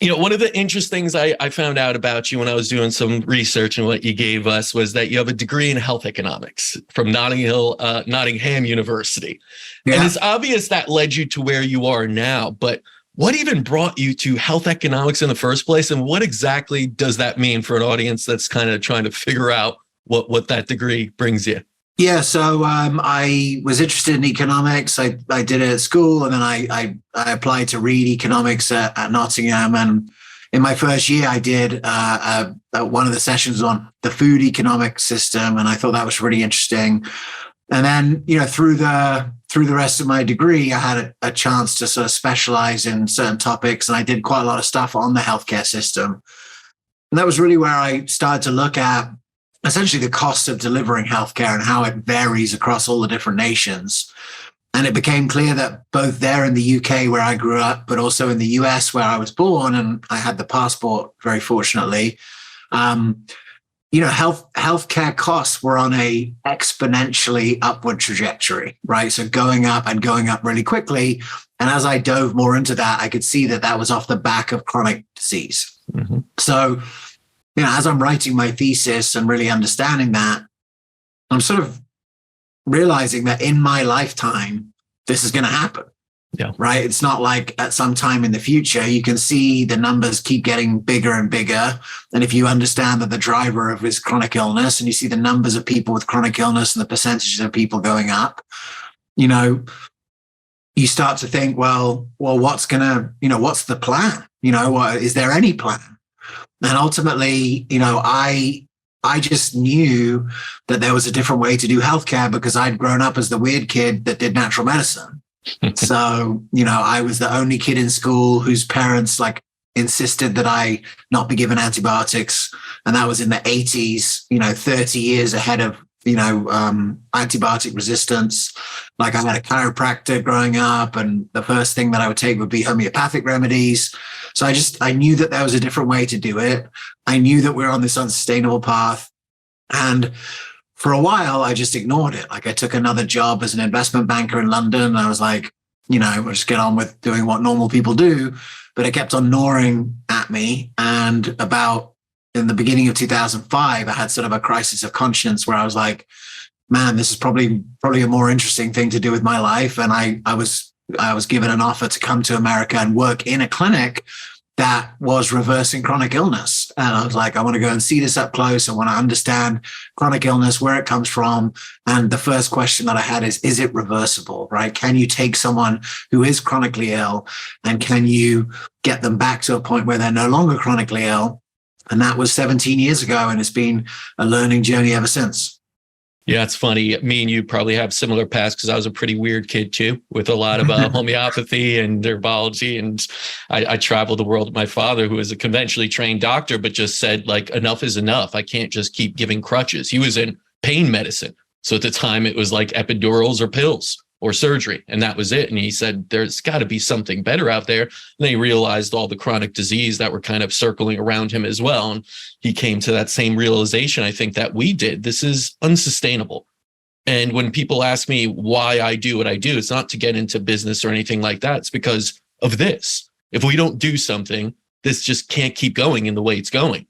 One of the interesting things I found out about you when I was doing some research and what you gave us was that you have a degree in health economics from Nottingham University. And Yeah. it's obvious that led you to where you are now, but what even brought you to health economics in the first place? And what exactly does that mean for an audience that's kind of trying to figure out what that degree brings you? Yeah, so I was interested in economics. I did it at school, and then I applied to read economics at Nottingham. And in my first year, I did one of the sessions on the food economic system, and I thought that was really interesting. And then, through the rest of my degree, I had a chance to sort of specialize in certain topics, and I did quite a lot of stuff on the healthcare system. And that was really where I started to look at essentially the cost of delivering healthcare and how it varies across all the different nations. And it became clear that both there in the UK, where I grew up, but also in the US, where I was born, and I had the passport, very fortunately, healthcare costs were on a exponentially upward trajectory, right? So going up and going up really quickly. And as I dove more into that, I could see that was off the back of chronic disease. Mm-hmm. So, as I'm writing my thesis and really understanding that, I'm sort of realizing that in my lifetime, this is going to happen. Yeah. Right. It's not like at some time in the future, you can see the numbers keep getting bigger and bigger. And if you understand that the driver of is chronic illness, and you see the numbers of people with chronic illness and the percentages of people going up, you start to think, well, what's the plan? Is there any plan? And ultimately, I just knew that there was a different way to do healthcare because I'd grown up as the weird kid that did natural medicine. So, I was the only kid in school whose parents insisted that I not be given antibiotics. And that was in the 80s, 30 years ahead of, antibiotic resistance. I had a chiropractor growing up, and the first thing that I would take would be homeopathic remedies. So I knew that there was a different way to do it. I knew that we were on this unsustainable path. And for a while, I just ignored it. I took another job as an investment banker in London. And I was like, we'll just get on with doing what normal people do. But it kept on gnawing at me. And in the beginning of 2005, I had sort of a crisis of conscience where I was like, man, this is probably a more interesting thing to do with my life. And I was given an offer to come to America and work in a clinic that was reversing chronic illness. And I was like, I want to go and see this up close. I want to understand chronic illness, where it comes from. And the first question that I had is it reversible, right? Can you take someone who is chronically ill and can you get them back to a point where they're no longer chronically ill? And that was 17 years ago. And it's been a learning journey ever since. Yeah, it's funny. Me and you probably have similar paths because I was a pretty weird kid too, with a lot of homeopathy and herbology. And I traveled the world with my father, who was a conventionally trained doctor, but just said, enough is enough. I can't just keep giving crutches. He was in pain medicine. So at the time, it was like epidurals or pills or surgery, and that was it. And he said, there's got to be something better out there. And then he realized all the chronic disease that were kind of circling around him as well. And he came to that same realization, I think, that we did. This is unsustainable. And when people ask me why I do what I do, it's not to get into business or anything like that. It's because of this. If we don't do something, this just can't keep going in the way it's going.